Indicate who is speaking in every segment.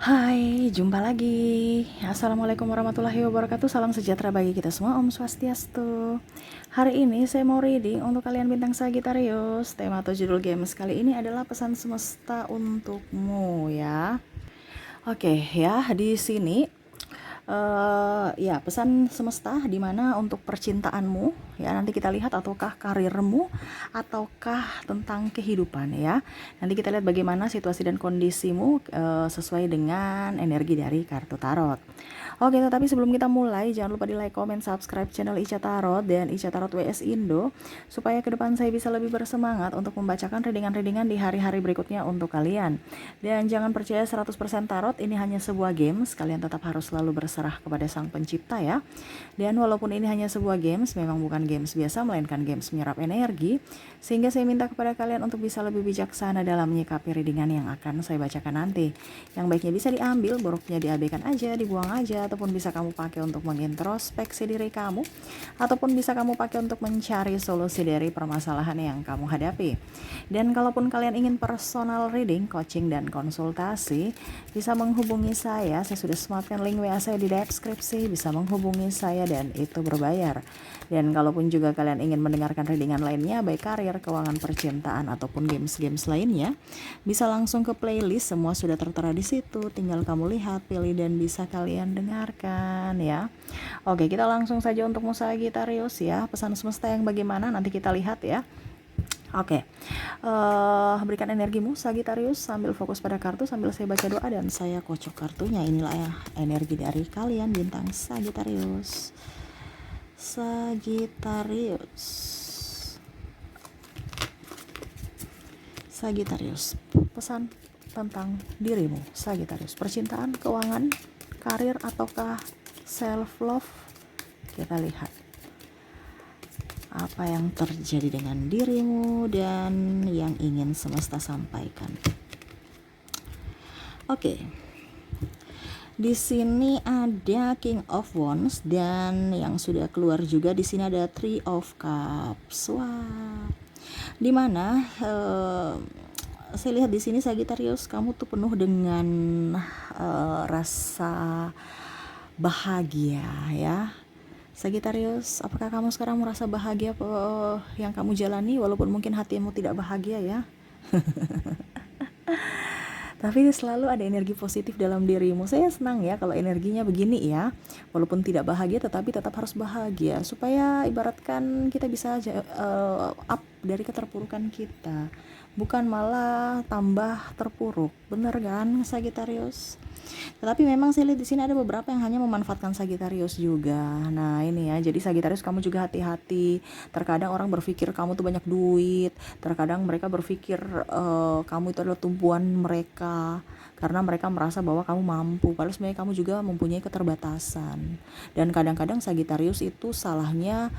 Speaker 1: Hai, jumpa lagi. Assalamualaikum warahmatullahi wabarakatuh. Salam sejahtera bagi kita semua. Om Swastiastu. Hari ini saya mau reading untuk kalian bintang Sagittarius. Tema atau judul games kali ini adalah pesan semesta untukmu ya. Oke ya, di sini ya pesan semesta di mana untuk percintaanmu ya, nanti kita lihat, ataukah karirmu, ataukah tentang kehidupan ya. Nanti kita lihat bagaimana situasi dan kondisimu sesuai dengan energi dari kartu tarot. Oke, tetapi sebelum kita mulai, jangan lupa di like, comment, subscribe channel Ica Tarot dan Ica Tarot WS Indo, supaya ke depan saya bisa lebih bersemangat untuk membacakan readingan-readingan di hari-hari berikutnya untuk kalian. Dan jangan percaya 100% tarot, ini hanya sebuah games, kalian tetap harus selalu berserah kepada sang pencipta ya. Dan walaupun ini hanya sebuah games, memang bukan games biasa, melainkan games menyerap energi, sehingga saya minta kepada kalian untuk bisa lebih bijaksana dalam menyikapi readingan yang akan saya bacakan nanti. Yang baiknya bisa diambil, buruknya diabaikan aja, dibuang aja, ataupun bisa kamu pakai untuk mengintrospeksi diri kamu, ataupun bisa kamu pakai untuk mencari solusi dari permasalahan yang kamu hadapi. Dan kalaupun kalian ingin personal reading, coaching, dan konsultasi, bisa menghubungi saya sudah sematkan link WA saya di deskripsi, bisa menghubungi saya dan itu berbayar. Dan kalaupun juga kalian ingin mendengarkan readingan lainnya, baik karir, keuangan, percintaan, ataupun games-games lainnya, bisa langsung ke playlist, semua sudah tertera di situ, tinggal kamu lihat, pilih, dan bisa kalian dengarkan ya. Oke, kita langsung saja untuk Sagittarius ya. Pesan semesta yang bagaimana nanti kita lihat ya. Oke, berikan energimu Sagittarius sambil fokus pada kartu, sambil saya baca doa dan saya kocok kartunya. Inilah ya energi dari kalian bintang Sagittarius. Sagittarius, pesan tentang dirimu Sagittarius. Percintaan, keuangan, karir, ataukah self love? Kita lihat apa yang terjadi dengan dirimu dan yang ingin semesta sampaikan. Oke. Di sini ada King of Wands dan yang sudah keluar juga di sini ada Three of Cups. Wah. Dimana saya lihat di sini Sagittarius, kamu tuh penuh dengan rasa bahagia ya. Sagittarius, apakah kamu sekarang merasa bahagia yang kamu jalani, walaupun mungkin hatimu tidak bahagia ya? Tapi selalu ada energi positif dalam dirimu. Saya senang ya kalau energinya begini ya. Walaupun tidak bahagia tetapi tetap harus bahagia, supaya ibaratkan kita bisa up dari keterpurukan kita, bukan malah tambah terpuruk. Bener kan Sagittarius? Tetapi memang saya lihat di sini ada beberapa yang hanya memanfaatkan Sagittarius juga. Nah ini ya, jadi Sagittarius kamu juga hati-hati. Terkadang orang berpikir kamu tuh banyak duit, terkadang mereka berpikir kamu itu adalah tumpuan mereka, karena mereka merasa bahwa kamu mampu, padahal sebenarnya kamu juga mempunyai keterbatasan. Dan kadang-kadang Sagittarius itu salahnya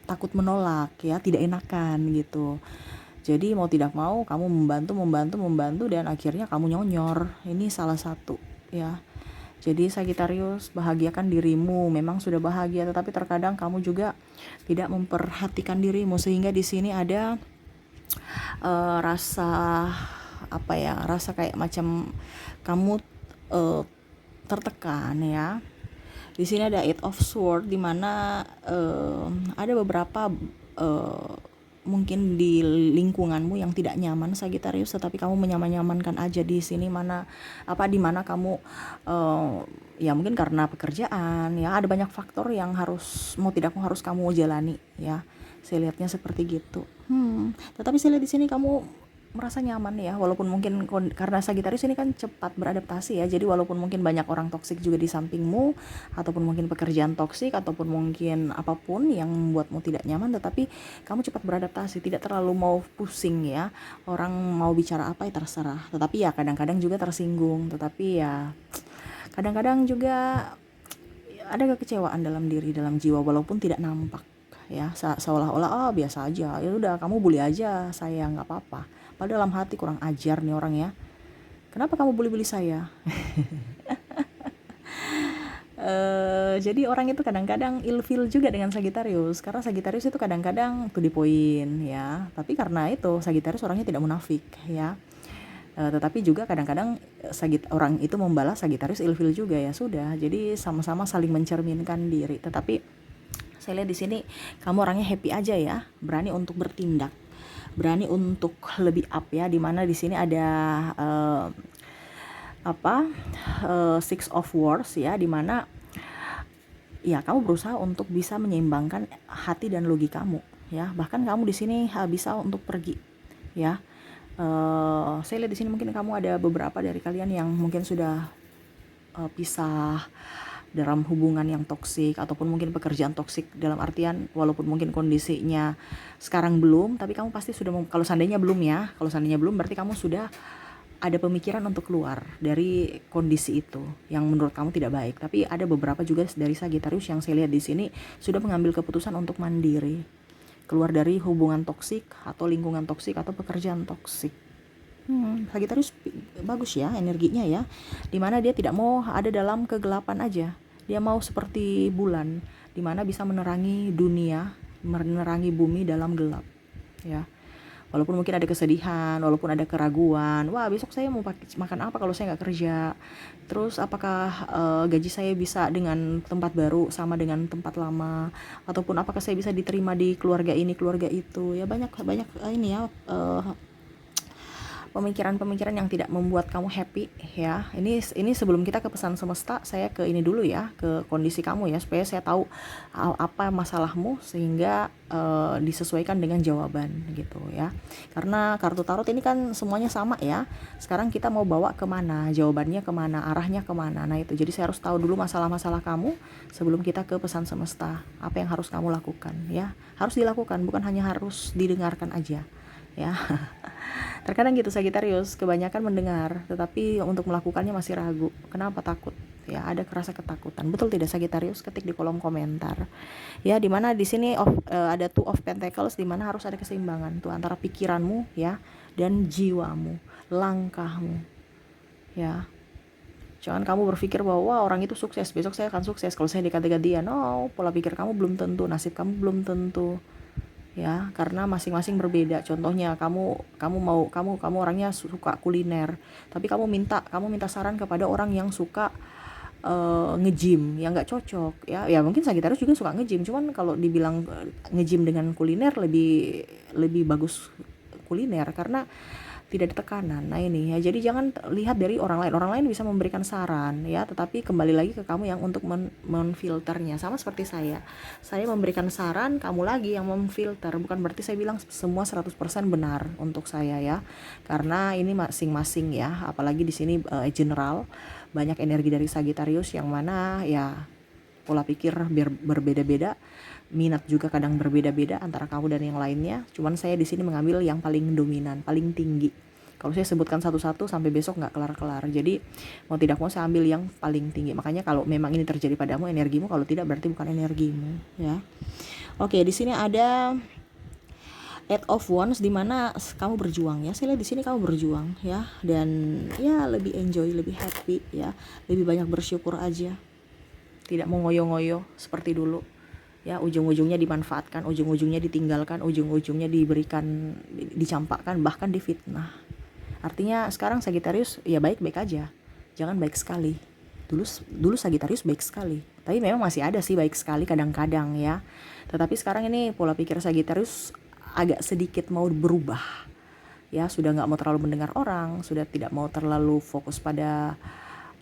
Speaker 1: takut menolak ya, tidak enakan gitu. Jadi mau tidak mau kamu membantu dan akhirnya kamu nyonyor. Ini salah satu ya. Jadi Sagittarius, bahagiakan dirimu. Memang sudah bahagia tetapi terkadang kamu juga tidak memperhatikan dirimu, sehingga di sini ada rasa rasa kayak macam kamu tertekan ya. Di sini ada Eight of Swords, di mana ada beberapa mungkin di lingkunganmu yang tidak nyaman Sagittarius, tetapi kamu menyaman-nyamankan aja di sini, di mana kamu ya mungkin karena pekerjaan ya, ada banyak faktor yang mau tidak mau harus kamu jalani ya. Saya lihatnya seperti gitu. Tetapi saya lihat di sini kamu merasa nyaman ya, walaupun mungkin karena Sagittarius ini kan cepat beradaptasi ya. Jadi walaupun mungkin banyak orang toksik juga di sampingmu, ataupun mungkin pekerjaan toksik, ataupun mungkin apapun yang membuatmu tidak nyaman, tetapi kamu cepat beradaptasi, tidak terlalu mau pusing ya. Orang mau bicara apa ya terserah. Tetapi ya kadang-kadang juga tersinggung, tetapi ya kadang-kadang juga ada kekecewaan dalam diri, dalam jiwa, walaupun tidak nampak ya, seolah-olah biasa aja, ya udah kamu bully aja saya, nggak apa-apa. Padahal dalam hati kurang ajar nih orang ya. Kenapa kamu bully-bully saya? Jadi orang itu kadang-kadang ilfeel juga dengan Sagittarius, karena Sagittarius itu kadang-kadang to the point ya. Tapi karena itu Sagittarius orangnya tidak munafik ya. Tetapi juga kadang-kadang orang itu membalas Sagittarius ilfil juga, ya sudah. Jadi sama-sama saling mencerminkan diri. Tetapi saya lihat di sini kamu orangnya happy aja ya, berani untuk bertindak, berani untuk lebih up ya. Dimana di sini ada Six of Wands ya, dimana ya kamu berusaha untuk bisa menyeimbangkan hati dan logikamu ya. Bahkan kamu di sini bisa untuk pergi ya. Saya lihat di sini mungkin kamu ada beberapa dari kalian yang mungkin sudah pisah dalam hubungan yang toksik, ataupun mungkin pekerjaan toksik, dalam artian walaupun mungkin kondisinya sekarang belum, tapi kamu pasti sudah kalau seandainya belum ya, kalau seandainya belum berarti kamu sudah ada pemikiran untuk keluar dari kondisi itu yang menurut kamu tidak baik. Tapi ada beberapa juga dari Sagittarius yang saya lihat di sini sudah mengambil keputusan untuk mandiri, keluar dari hubungan toksik atau lingkungan toksik atau pekerjaan toksik. Sagittarius bagus ya energinya ya, dimana dia tidak mau ada dalam kegelapan aja, dia mau seperti bulan, dimana bisa menerangi dunia, menerangi bumi dalam gelap ya. Walaupun mungkin ada kesedihan, walaupun ada keraguan, wah besok saya mau makan apa kalau saya nggak kerja, terus apakah gaji saya bisa dengan tempat baru sama dengan tempat lama, ataupun apakah saya bisa diterima di keluarga ini keluarga itu ya. Banyak ini ya, pemikiran-pemikiran yang tidak membuat kamu happy ya. Ini sebelum kita ke pesan semesta, saya ke ini dulu ya, ke kondisi kamu ya, supaya saya tahu apa masalahmu sehingga disesuaikan dengan jawaban gitu ya. Karena kartu tarot ini kan semuanya sama ya. Sekarang kita mau bawa kemana, jawabannya kemana, arahnya kemana. Nah itu, jadi saya harus tahu dulu masalah-masalah kamu sebelum kita ke pesan semesta. Apa yang harus kamu lakukan ya, harus dilakukan, bukan hanya harus didengarkan aja ya. Terkadang gitu Sagittarius, kebanyakan mendengar tetapi untuk melakukannya masih ragu. Kenapa? Takut ya, ada kerasa ketakutan. Betul tidak Sagittarius? Ketik di kolom komentar ya. Dimana di sini ada Two of Pentacles, dimana harus ada keseimbangan tuh antara pikiranmu ya dan jiwamu, langkahmu ya. Jangan kamu berpikir bahwa wah, orang itu sukses, besok saya akan sukses kalau saya dikatakan dia. No, pola pikir kamu belum tentu, nasib kamu belum tentu ya, karena masing-masing berbeda. Contohnya kamu orangnya suka kuliner, tapi kamu minta saran kepada orang yang suka nge-gym, ya nggak cocok ya. Mungkin Sagittarius juga suka nge-gym, cuman kalau dibilang nge-gym dengan kuliner lebih bagus kuliner karena tidak ada tekanan. Nah ini ya, jadi jangan lihat dari orang lain bisa memberikan saran ya, tetapi kembali lagi ke kamu yang untuk menfilternya. Sama seperti saya memberikan saran, kamu lagi yang memfilter. Bukan berarti saya bilang semua 100% benar untuk saya ya, karena ini masing-masing ya, apalagi di sini general, banyak energi dari Sagittarius yang mana ya pola pikir berbeda-beda, minat juga kadang berbeda-beda antara kamu dan yang lainnya. Cuman saya di sini mengambil yang paling dominan, paling tinggi. Kalau saya sebutkan satu-satu sampai besok nggak kelar-kelar. Jadi mau tidak mau saya ambil yang paling tinggi. Makanya kalau memang ini terjadi padamu energimu, kalau tidak berarti bukan energimu ya. Oke, di sini ada Eight of Wands, dimana kamu berjuang ya. Saya lihat di sini kamu berjuang ya, dan ya lebih enjoy, lebih happy ya, lebih banyak bersyukur aja. Tidak mau ngoyo-ngoyo seperti dulu ya, ujung-ujungnya dimanfaatkan, ujung-ujungnya ditinggalkan, ujung-ujungnya dicampakkan, bahkan difitnah. Artinya sekarang Sagittarius ya baik-baik aja, jangan baik sekali. Dulu Sagittarius baik sekali, tapi memang masih ada sih baik sekali kadang-kadang ya. Tetapi sekarang ini pola pikir Sagittarius agak sedikit mau berubah ya, sudah nggak mau terlalu mendengar orang, sudah tidak mau terlalu fokus pada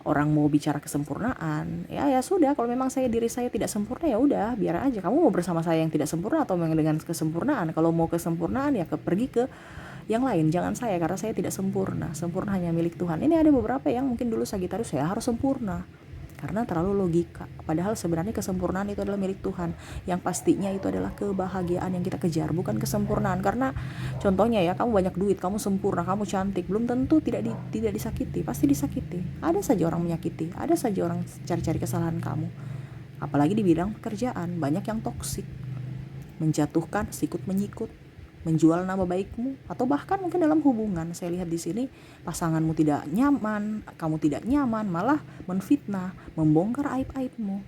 Speaker 1: orang mau bicara kesempurnaan ya. Sudah, kalau memang diri saya tidak sempurna ya udah, biar aja. Kamu mau bersama saya yang tidak sempurna atau memang dengan kesempurnaan? Kalau mau kesempurnaan ya pergi ke yang lain, jangan saya, karena saya tidak sempurna. Sempurna hanya milik Tuhan. Ini ada beberapa yang mungkin dulu Sagittarius ya harus sempurna karena terlalu logika, padahal sebenarnya kesempurnaan itu adalah milik Tuhan. Yang pastinya itu adalah kebahagiaan yang kita kejar, bukan kesempurnaan. Karena contohnya ya, kamu banyak duit, kamu sempurna, kamu cantik, belum tentu tidak disakiti, pasti disakiti. Ada saja orang menyakiti, ada saja orang cari-cari kesalahan kamu. Apalagi di bidang pekerjaan, banyak yang toksik, menjatuhkan, sikut menyikut, menjual nama baikmu, atau bahkan mungkin dalam hubungan. Saya lihat di sini pasanganmu tidak nyaman, kamu tidak nyaman, malah menfitnah, membongkar aib-aibmu.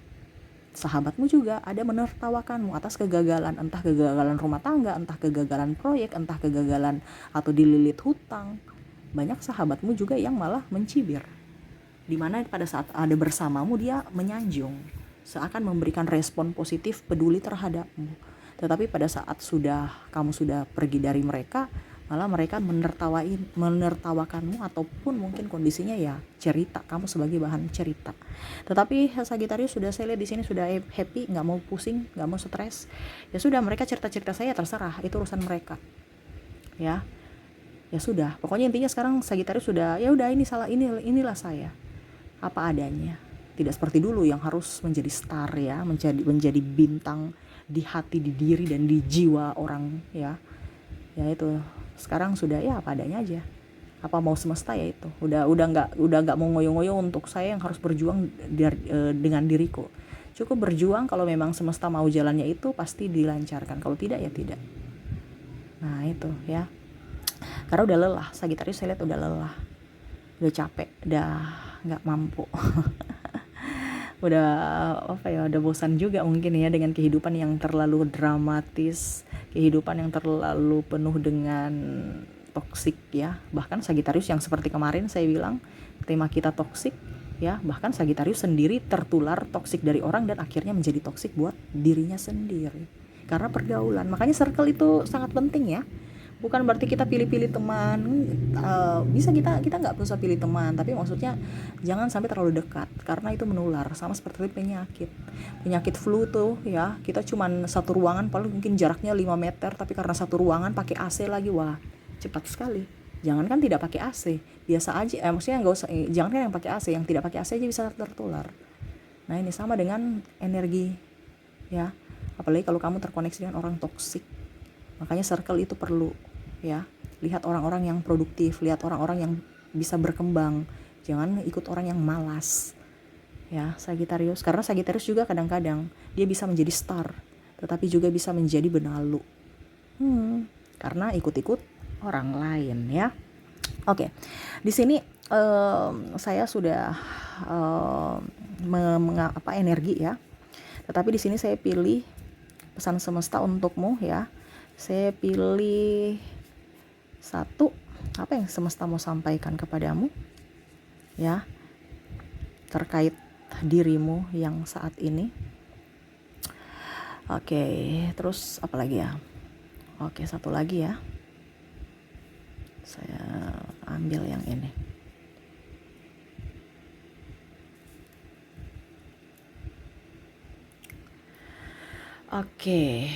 Speaker 1: Sahabatmu juga ada menertawakanmu atas kegagalan, entah kegagalan rumah tangga, entah kegagalan proyek, entah kegagalan atau dililit hutang banyak sahabatmu juga yang malah mencibir, dimana pada saat ada bersamamu dia menyanjung, seakan memberikan respon positif peduli terhadapmu. Tetapi pada saat kamu sudah pergi dari mereka, malah mereka menertawakanmu, ataupun mungkin kondisinya ya cerita, kamu sebagai bahan cerita. Tetapi Sagitarius sudah, saya lihat di sini sudah happy, nggak mau pusing, nggak mau stres. Ya sudah, mereka cerita-cerita saya terserah, itu urusan mereka. Ya sudah, pokoknya intinya sekarang Sagitarius sudah, ya udah, inilah saya apa adanya. Tidak seperti dulu yang harus menjadi star ya, menjadi bintang di hati, di diri dan di jiwa orang ya. Ya itu, sekarang sudah ya apa adanya aja. Apa mau semesta ya itu. Udah nggak mau ngoyo-ngoyo untuk saya yang harus berjuang dengan diriku. Cukup berjuang, kalau memang semesta mau jalannya itu pasti dilancarkan. Kalau tidak ya tidak. Nah itu ya. Karena udah lelah, Sagitarius saya lihat udah lelah. Udah capek, udah nggak mampu. udah bosan juga mungkin ya dengan kehidupan yang terlalu dramatis, kehidupan yang terlalu penuh dengan toksik ya. Bahkan Sagitarius yang seperti kemarin saya bilang tema kita toksik ya, bahkan Sagitarius sendiri tertular toksik dari orang dan akhirnya menjadi toksik buat dirinya sendiri karena pergaulan. Makanya circle itu sangat penting ya. Bukan berarti kita pilih-pilih teman, bisa kita nggak usah pilih teman, tapi maksudnya jangan sampai terlalu dekat karena itu menular. Sama seperti penyakit flu tuh ya, kita cuman satu ruangan, paling mungkin jaraknya 5 meter, tapi karena satu ruangan pakai AC lagi, wah cepat sekali. Jangan kan tidak pakai AC, biasa aja, maksudnya nggak usah, jangan kan yang pakai AC, yang tidak pakai AC aja bisa tertular. Nah ini sama dengan energi ya, apalagi kalau kamu terkoneksi dengan orang toksik. Makanya circle itu perlu ya. Lihat orang-orang yang produktif, lihat orang-orang yang bisa berkembang, jangan ikut orang yang malas ya Sagitarius. Karena Sagitarius juga kadang-kadang dia bisa menjadi star, tetapi juga bisa menjadi benalu karena ikut-ikut orang lain ya. Oke, di sini saya sudah energi ya, tetapi di sini saya pilih pesan semesta untukmu ya. Saya pilih satu, apa yang semesta mau sampaikan kepadamu ya terkait dirimu yang saat ini. Oke, terus apa lagi ya? Oke, satu lagi ya, saya ambil yang ini. Oke,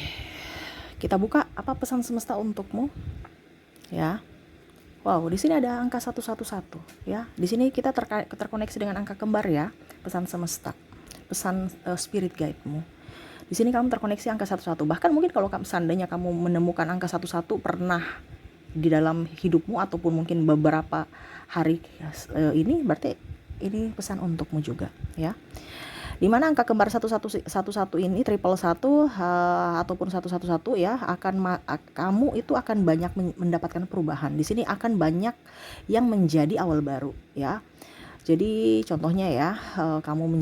Speaker 1: kita buka apa pesan semesta untukmu ya. Wow, di sini ada angka 111 ya. Di sini kita terkoneksi dengan angka kembar ya, pesan semesta, pesan spirit guide-mu. Di sini kamu terkoneksi angka 11. Bahkan mungkin kalau seandainya kamu menemukan angka 11 pernah di dalam hidupmu ataupun mungkin beberapa hari ini, berarti ini pesan untukmu juga ya. Dimana angka kembar 1111 ini, 111 ataupun 111 ya, kamu itu akan banyak mendapatkan perubahan. Di sini akan banyak yang menjadi awal baru ya. Jadi contohnya ya, kamu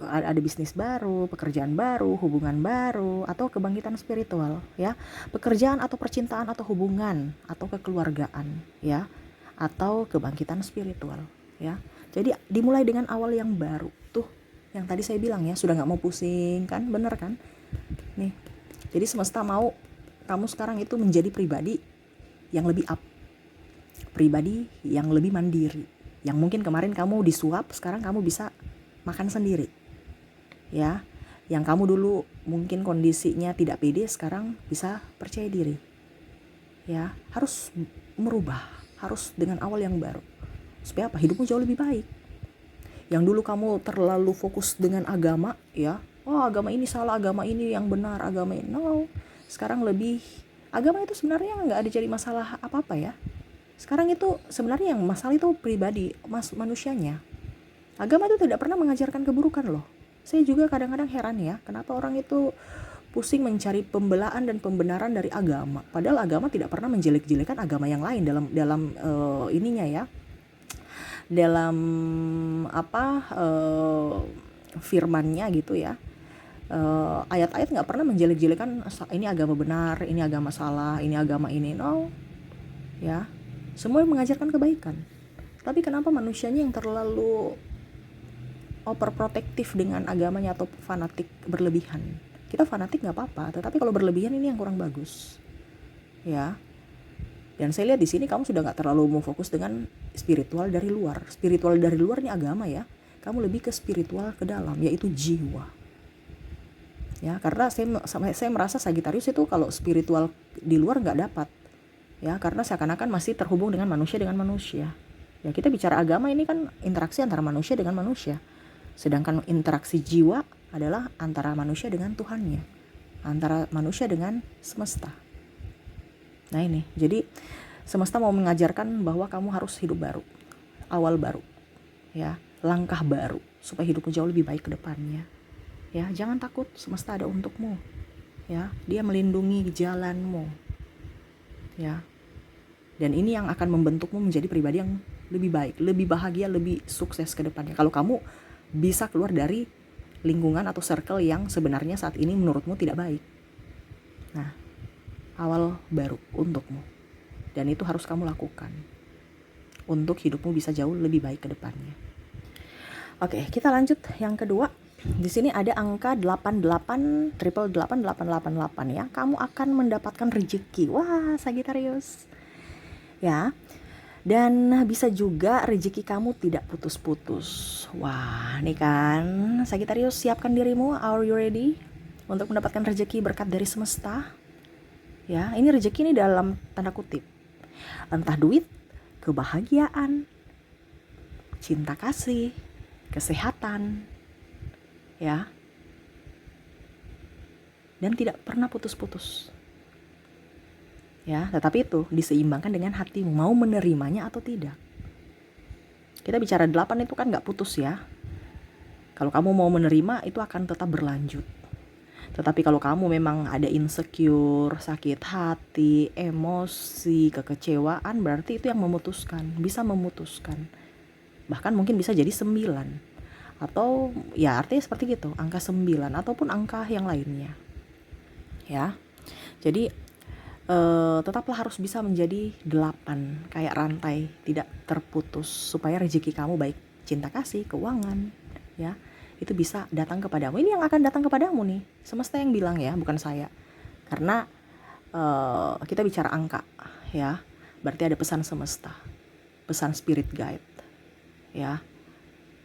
Speaker 1: ada bisnis baru, pekerjaan baru, hubungan baru, atau kebangkitan spiritual ya, pekerjaan atau percintaan atau hubungan atau kekeluargaan ya, atau kebangkitan spiritual ya. Jadi dimulai dengan awal yang baru tuh, yang tadi saya bilang ya, sudah nggak mau pusing kan, bener kan nih. Jadi semesta mau kamu sekarang itu menjadi pribadi yang lebih up, pribadi yang lebih mandiri, yang mungkin kemarin kamu disuap, sekarang kamu bisa makan sendiri ya. Yang kamu dulu mungkin kondisinya tidak pede, sekarang bisa percaya diri ya. Harus merubah, harus dengan awal yang baru, supaya apa, hidupmu jauh lebih baik. Yang dulu kamu terlalu fokus dengan agama ya, agama ini salah, agama ini yang benar, agama ini no. Sekarang lebih, agama itu sebenarnya nggak ada jadi masalah apa-apa ya. Sekarang itu sebenarnya yang masalah itu pribadi manusianya. Agama itu tidak pernah mengajarkan keburukan loh. Saya juga kadang-kadang heran ya, kenapa orang itu pusing mencari pembelaan dan pembenaran dari agama, padahal agama tidak pernah menjelek-jelekan agama yang lain dalam ininya ya, dalam firmannya gitu ya. Ayat-ayat nggak pernah menjelek-jelekan ini agama benar, ini agama salah, ini agama ini, no ya. Semua mengajarkan kebaikan. Tapi kenapa manusianya yang terlalu overprotektif dengan agamanya atau fanatik berlebihan? Kita fanatik nggak apa-apa, tetapi kalau berlebihan ini yang kurang bagus, ya. Dan saya lihat di sini kamu sudah nggak terlalu mau fokus dengan spiritual dari luar. Spiritual dari luar ini agama ya. Kamu lebih ke spiritual ke dalam, yaitu jiwa. Ya, karena saya merasa Sagittarius itu kalau spiritual di luar nggak dapat. Ya, karena seakan-akan masih terhubung dengan manusia. Ya, kita bicara agama ini kan interaksi antara manusia dengan manusia. Sedangkan interaksi jiwa adalah antara manusia dengan Tuhannya, antara manusia dengan semesta. Nah ini, jadi semesta mau mengajarkan bahwa kamu harus hidup baru, awal baru, ya, langkah baru, supaya hidupmu jauh lebih baik ke depannya. Ya, jangan takut, semesta ada untukmu. Ya, dia melindungi jalanmu. Ya. Dan ini yang akan membentukmu menjadi pribadi yang lebih baik, lebih bahagia, lebih sukses ke depannya. Kalau kamu bisa keluar dari lingkungan atau circle yang sebenarnya saat ini menurutmu tidak baik. Nah, awal baru untukmu. Dan itu harus kamu lakukan untuk hidupmu bisa jauh lebih baik ke depannya. Oke, kita lanjut yang kedua. Di sini ada angka 88 888 ya. Kamu akan mendapatkan rezeki. Wah, Sagittarius. Ya. Dan bisa juga rezeki kamu tidak putus-putus. Wah, nih kan, Sagittarius, siapkan dirimu. Are you ready untuk mendapatkan rezeki berkat dari semesta? Ya, ini rezeki ini dalam tanda kutip. Entah duit, kebahagiaan, cinta kasih, kesehatan, ya, dan tidak pernah putus-putus. Ya, tetapi itu diseimbangkan dengan hatimu, mau menerimanya atau tidak. Kita bicara 8 itu kan gak putus ya. Kalau kamu mau menerima, itu akan tetap berlanjut. Tetapi kalau kamu memang ada insecure, sakit hati, emosi, kekecewaan, berarti itu yang memutuskan, bisa memutuskan. Bahkan mungkin bisa jadi 9. Atau ya artinya seperti gitu, angka 9 ataupun angka yang lainnya. Ya. Jadi tetaplah harus bisa menjadi 8, kayak rantai, tidak terputus, supaya rezeki kamu baik cinta kasih, keuangan, ya, itu bisa datang kepadamu. Ini yang akan datang kepadamu nih, semesta yang bilang ya, bukan saya. Karena kita bicara angka, ya, berarti ada pesan semesta, pesan spirit guide, ya,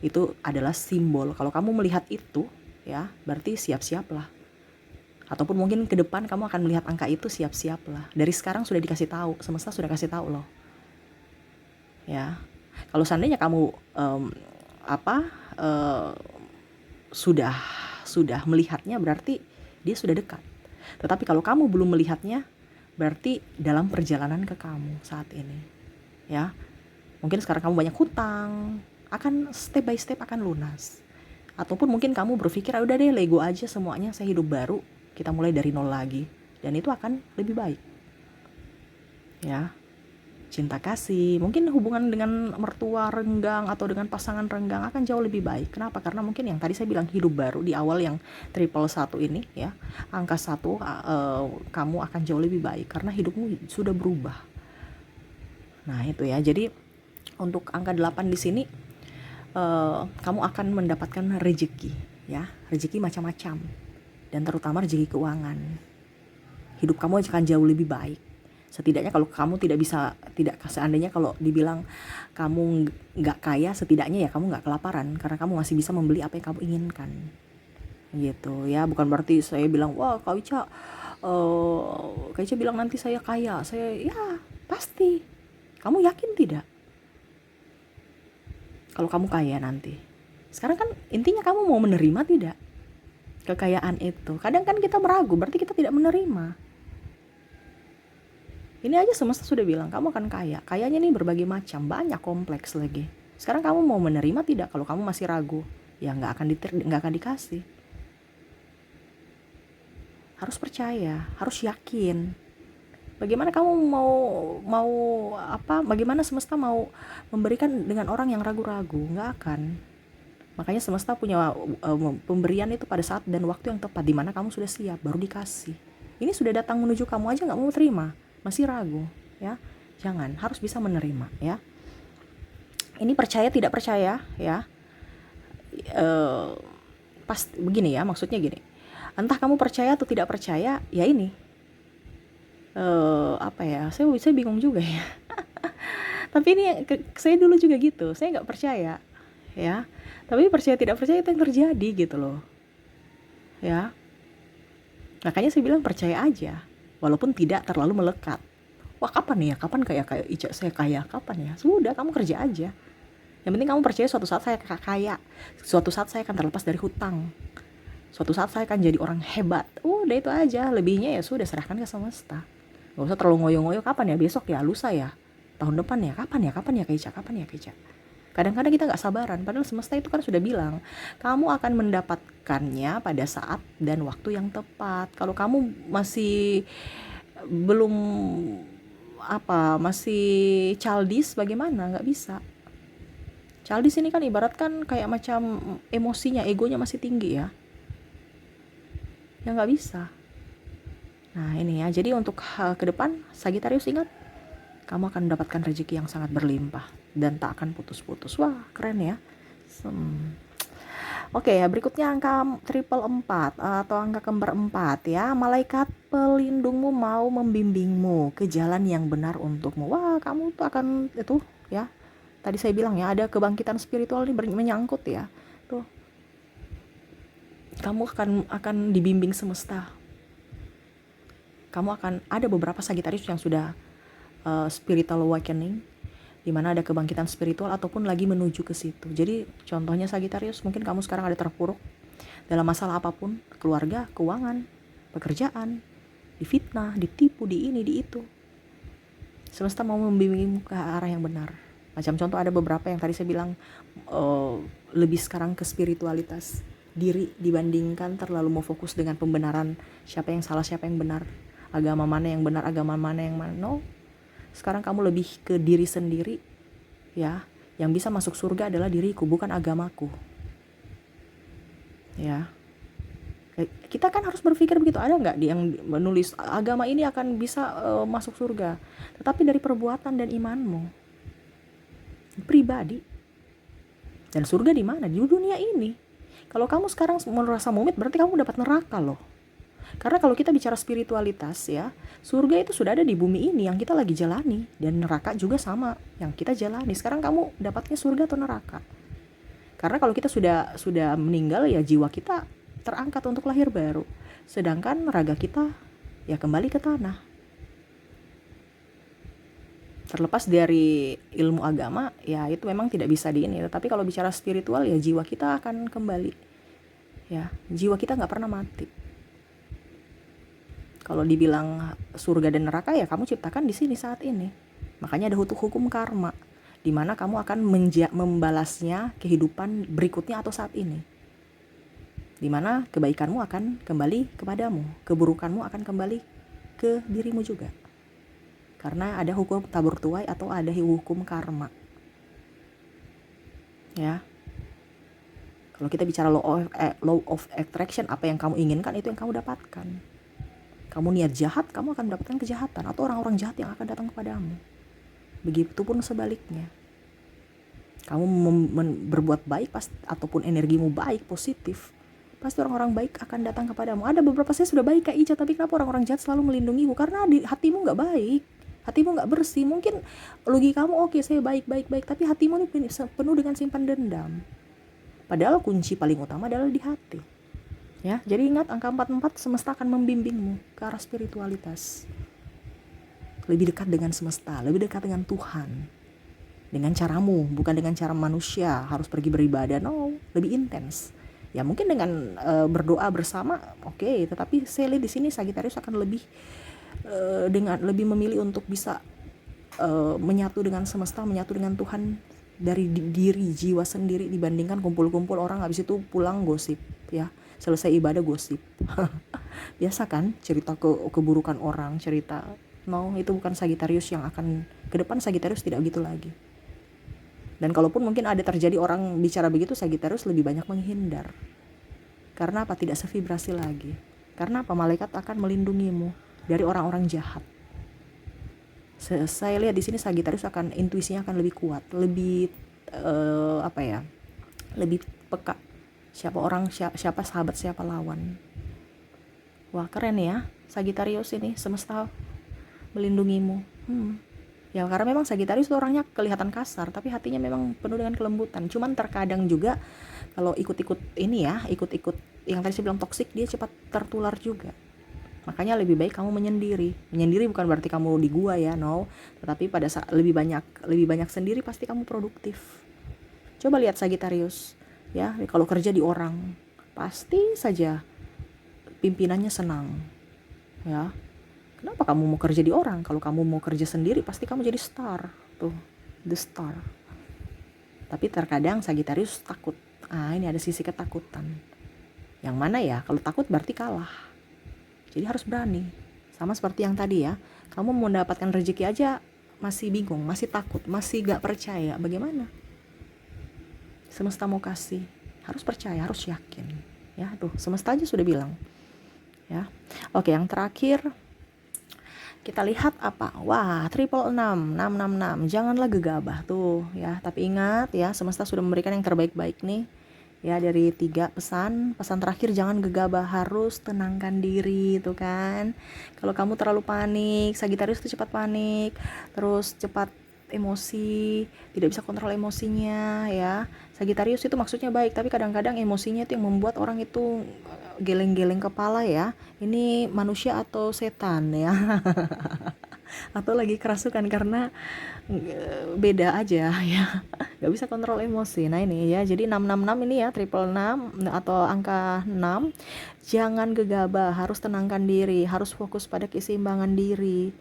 Speaker 1: itu adalah simbol. Kalau kamu melihat itu, ya, berarti siap-siaplah. Ataupun mungkin ke depan kamu akan melihat angka itu, siap-siaplah. Dari sekarang sudah dikasih tahu, semesta sudah kasih tahu loh. Ya, kalau seandainya kamu sudah melihatnya, berarti dia sudah dekat. Tetapi kalau kamu belum melihatnya, berarti dalam perjalanan ke kamu saat ini. Ya, mungkin sekarang kamu banyak hutang, akan step by step akan lunas. Ataupun mungkin kamu berpikir, udah deh lego aja semuanya, saya hidup baru, kita mulai dari nol lagi, dan itu akan lebih baik. Ya, cinta kasih, mungkin hubungan dengan mertua renggang atau dengan pasangan renggang akan jauh lebih baik. Kenapa? Karena mungkin yang tadi saya bilang hidup baru di awal yang 111 ini ya, angka 1, kamu akan jauh lebih baik karena hidupmu sudah berubah. Nah itu ya, jadi untuk angka 8 di sini kamu akan mendapatkan rezeki, ya, rezeki macam-macam, dan terutama rezeki keuangan. Hidup kamu akan jauh lebih baik. Setidaknya kalau kamu seandainya kalau dibilang kamu nggak kaya, setidaknya ya kamu nggak kelaparan karena kamu masih bisa membeli apa yang kamu inginkan. Gitu ya, bukan berarti saya bilang wah Kak Ica bilang nanti saya kaya. Ya pasti. Kamu yakin tidak? Kalau kamu kaya nanti. Sekarang kan intinya kamu mau menerima tidak kekayaan itu. Kadang kan kita meragu, berarti kita tidak menerima. Ini aja semesta sudah bilang kamu akan kaya. Kayanya nih berbagai macam, banyak, kompleks lagi. Sekarang kamu mau menerima tidak? Kalau kamu masih ragu, ya nggak akan dikasih. Harus percaya, harus yakin. Bagaimana kamu bagaimana semesta mau memberikan dengan orang yang ragu-ragu? Nggak akan. Makanya semesta punya pemberian itu pada saat dan waktu yang tepat, di mana kamu sudah siap baru dikasih. Ini sudah datang menuju kamu aja nggak mau terima, masih ragu, ya. Jangan, harus bisa menerima ya. Ini percaya tidak percaya ya. Pas begini ya, maksudnya gini. Entah kamu percaya atau tidak percaya, ya ini. Apa ya? Saya bingung juga ya. Tapi ini saya dulu juga gitu. Saya nggak percaya ya. Tapi percaya tidak percaya itu yang terjadi gitu loh. Ya. Makanya saya bilang percaya aja, walaupun tidak terlalu melekat. Wah, kapan nih ya? Kapan kayak Ica saya kaya? Kapan ya? Sudah, kamu kerja aja. Yang penting kamu percaya suatu saat saya kaya. Suatu saat saya akan terlepas dari hutang. Suatu saat saya akan jadi orang hebat. Udah itu aja. Lebihnya ya sudah serahkan ke semesta. Gak usah terlalu ngoyo-ngoyo. Kapan ya? Besok ya? Lusa ya? Tahun depan ya? Kapan ya? Kapan ya Kak Ica? Kapan ya Kak Ica? Kadang-kadang kita gak sabaran. Padahal semesta itu kan sudah bilang, kamu akan mendapatkannya pada saat dan waktu yang tepat. Kalau kamu masih belum masih childish, bagaimana? Gak bisa. Childish ini kan ibarat kan kayak macam emosinya, egonya masih tinggi ya. Ya gak bisa. Nah ini ya, jadi untuk ke depan Sagittarius ingat, kamu akan mendapatkan rezeki yang sangat berlimpah dan tak akan putus-putus. Wah, keren ya. Oke ya, berikutnya angka 444 atau angka kembar 4 ya. Malaikat pelindungmu mau membimbingmu ke jalan yang benar untukmu. Wah, kamu tuh akan itu ya. Tadi saya bilang ya, ada kebangkitan spiritual ini menyangkut ya. Tuh. Kamu akan dibimbing semesta. Kamu akan ada beberapa Sagittarius yang sudah spiritual awakening, di mana ada kebangkitan spiritual ataupun lagi menuju ke situ. Jadi contohnya Sagittarius, mungkin kamu sekarang ada terpuruk dalam masalah apapun, keluarga, keuangan, pekerjaan, difitnah, ditipu, di ini, di itu. Semesta mau membimbingmu ke arah yang benar. Macam contoh ada beberapa yang tadi saya bilang lebih sekarang ke spiritualitas diri dibandingkan terlalu mau fokus dengan pembenaran siapa yang salah, siapa yang benar, agama mana yang benar, agama mana yang mana. No. Sekarang kamu lebih ke diri sendiri ya. Yang bisa masuk surga adalah diriku, bukan agamaku. Ya. Kita kan harus berpikir begitu. Ada nggak yang menulis agama ini akan bisa masuk surga? Tetapi dari perbuatan dan imanmu pribadi. Dan surga di mana? Di dunia ini. Kalau kamu sekarang merasa mumit, berarti kamu dapat neraka loh. Karena kalau kita bicara spiritualitas ya, surga itu sudah ada di bumi ini yang kita lagi jalani, dan neraka juga sama yang kita jalani. Sekarang kamu dapatnya surga atau neraka? Karena kalau kita sudah meninggal ya, jiwa kita terangkat untuk lahir baru, sedangkan raga kita ya kembali ke tanah. Terlepas dari ilmu agama ya, itu memang tidak bisa di ini. Tetapi kalau bicara spiritual ya, jiwa kita akan kembali ya, jiwa kita nggak pernah mati. Kalau dibilang surga dan neraka ya, kamu ciptakan di sini saat ini. Makanya ada hukum karma, di mana kamu akan membalasnya kehidupan berikutnya atau saat ini. Di mana kebaikanmu akan kembali kepadamu, keburukanmu akan kembali ke dirimu juga. Karena ada hukum tabur tuai atau ada hukum karma. Ya. Kalau kita bicara law of attraction, apa yang kamu inginkan itu yang kamu dapatkan. Kamu niat jahat, kamu akan mendapatkan kejahatan atau orang-orang jahat yang akan datang kepadamu. Begitupun sebaliknya. Kamu berbuat baik ataupun energimu baik, positif, pasti orang-orang baik akan datang kepadamu. Ada beberapa saya sudah baik Kak Ica, tapi kenapa orang-orang jahat selalu melindungimu? Karena hatimu gak baik, hatimu gak bersih. Mungkin logikamu oke, saya baik, tapi hatimu ini penuh dengan simpan dendam. Padahal kunci paling utama adalah di hati. Ya, jadi ingat angka 44, semesta akan membimbingmu ke arah spiritualitas. Lebih dekat dengan semesta, lebih dekat dengan Tuhan. Dengan caramu, bukan dengan cara manusia harus pergi beribadah. No, lebih intens. Ya mungkin dengan berdoa bersama, oke, tetapi saya lihat di sini Sagittarius akan lebih lebih memilih untuk bisa menyatu dengan semesta, menyatu dengan Tuhan dari diri jiwa sendiri, dibandingkan kumpul-kumpul orang habis itu pulang gosip ya. Selesai ibadah gosip. Biasa kan cerita keburukan orang, cerita. No, itu bukan Sagittarius yang akan ke depan. Sagittarius tidak begitu lagi. Dan kalaupun mungkin ada terjadi orang bicara begitu, Sagittarius lebih banyak menghindar. Karena apa? Tidak sevibrasi lagi. Karena apa? Malaikat akan melindungimu dari orang-orang jahat. Saya lihat di sini Sagittarius akan intuisinya akan lebih kuat, lebih lebih peka. Siapa orang, siapa sahabat, siapa lawan. Wah, keren ya Sagittarius ini, semesta melindungimu. Ya karena memang Sagittarius itu orangnya kelihatan kasar, tapi hatinya memang penuh dengan kelembutan. Cuman terkadang juga kalau ikut-ikut yang tadi saya bilang toksik, dia cepat tertular juga. Makanya lebih baik kamu menyendiri. Menyendiri bukan berarti kamu di gua ya, no. Tetapi pada saat lebih banyak sendiri pasti kamu produktif. Coba lihat Sagittarius, ya kalau kerja di orang, pasti saja pimpinannya senang, ya. Kenapa kamu mau kerja di orang? Kalau kamu mau kerja sendiri, pasti kamu jadi star, tuh, the star. Tapi terkadang Sagittarius takut. Ini ada sisi ketakutan. Yang mana ya? Kalau takut berarti kalah. Jadi harus berani. Sama seperti yang tadi ya, kamu mau mendapatkan rezeki aja masih bingung, masih takut, masih gak percaya. Bagaimana? Semesta mau kasih, harus percaya, harus yakin. Ya, tuh semesta aja sudah bilang. Ya, oke, yang terakhir kita lihat apa? Wah, 666. Janganlah gegabah tuh ya. Tapi ingat ya, semesta sudah memberikan yang terbaik-baik nih. Ya, dari 3 pesan terakhir, jangan gegabah, harus tenangkan diri tuh kan. Kalau kamu terlalu panik, Sagittarius itu cepat panik, terus cepat emosi, tidak bisa kontrol emosinya ya. Sagittarius itu maksudnya baik, tapi kadang-kadang emosinya itu yang membuat orang itu geleng-geleng kepala ya. Ini manusia atau setan ya. Atau lagi kerasukan karena beda aja ya, nggak bisa kontrol emosi. Nah ini ya, jadi 666 ini ya, 666 atau angka 6. Jangan gegabah, harus tenangkan diri, harus fokus pada keseimbangan diri,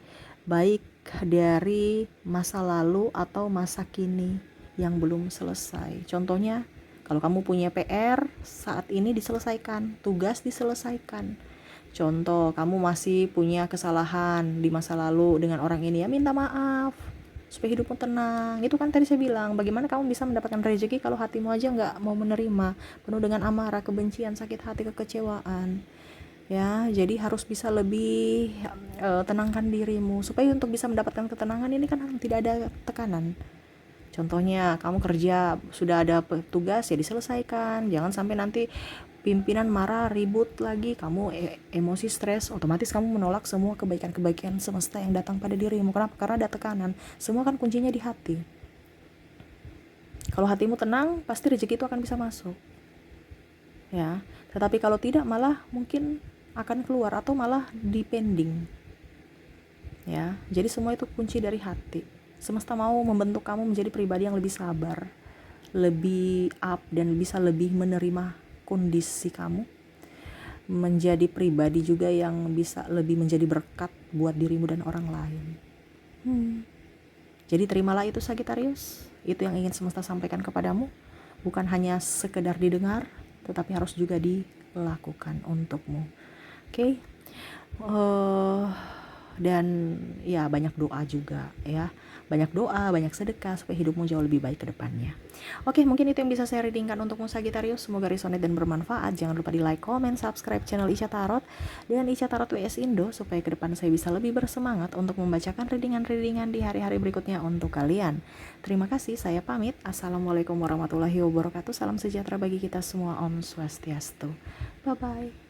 Speaker 1: baik dari masa lalu atau masa kini yang belum selesai. Contohnya, kalau kamu punya PR, saat ini diselesaikan, tugas diselesaikan. Contoh, kamu masih punya kesalahan di masa lalu dengan orang ini, ya minta maaf supaya hidupmu tenang. Itu kan tadi saya bilang, bagaimana kamu bisa mendapatkan rezeki kalau hatimu aja nggak mau menerima, penuh dengan amarah, kebencian, sakit hati, kekecewaan. Ya, jadi harus bisa lebih tenangkan dirimu supaya untuk bisa mendapatkan ketenangan ini kan tidak ada tekanan. Contohnya, kamu kerja sudah ada tugas ya diselesaikan. Jangan sampai nanti pimpinan marah, ribut lagi, kamu emosi, stres, otomatis kamu menolak semua kebaikan-kebaikan semesta yang datang pada dirimu. Kenapa? Karena ada tekanan. Semua kan kuncinya di hati. Kalau hatimu tenang, pasti rezeki itu akan bisa masuk. Ya, tetapi kalau tidak malah mungkin akan keluar atau malah dipending. Ya, jadi semua itu kunci dari hati. Semesta mau membentuk kamu menjadi pribadi yang lebih sabar, lebih up, dan bisa lebih menerima kondisi kamu, menjadi pribadi juga yang bisa lebih menjadi berkat buat dirimu dan orang lain. Jadi terimalah itu Sagittarius, itu yang ingin semesta sampaikan kepadamu, bukan hanya sekedar didengar, tetapi harus juga dilakukan untukmu. Oke. Dan ya banyak doa juga ya, banyak doa, banyak sedekah supaya hidupmu jauh lebih baik ke depannya. Oke, mungkin itu yang bisa saya readingkan untukmu Sagittarius. Semoga resonate dan bermanfaat. Jangan lupa di like, comment, subscribe channel Isya Tarot dan Isya Tarot WS Indo supaya ke depan saya bisa lebih bersemangat untuk membacakan readingan-readingan di hari-hari berikutnya untuk kalian. Terima kasih, saya pamit. Assalamualaikum warahmatullahi wabarakatuh. Salam sejahtera bagi kita semua. Om Swastiastu. Bye bye.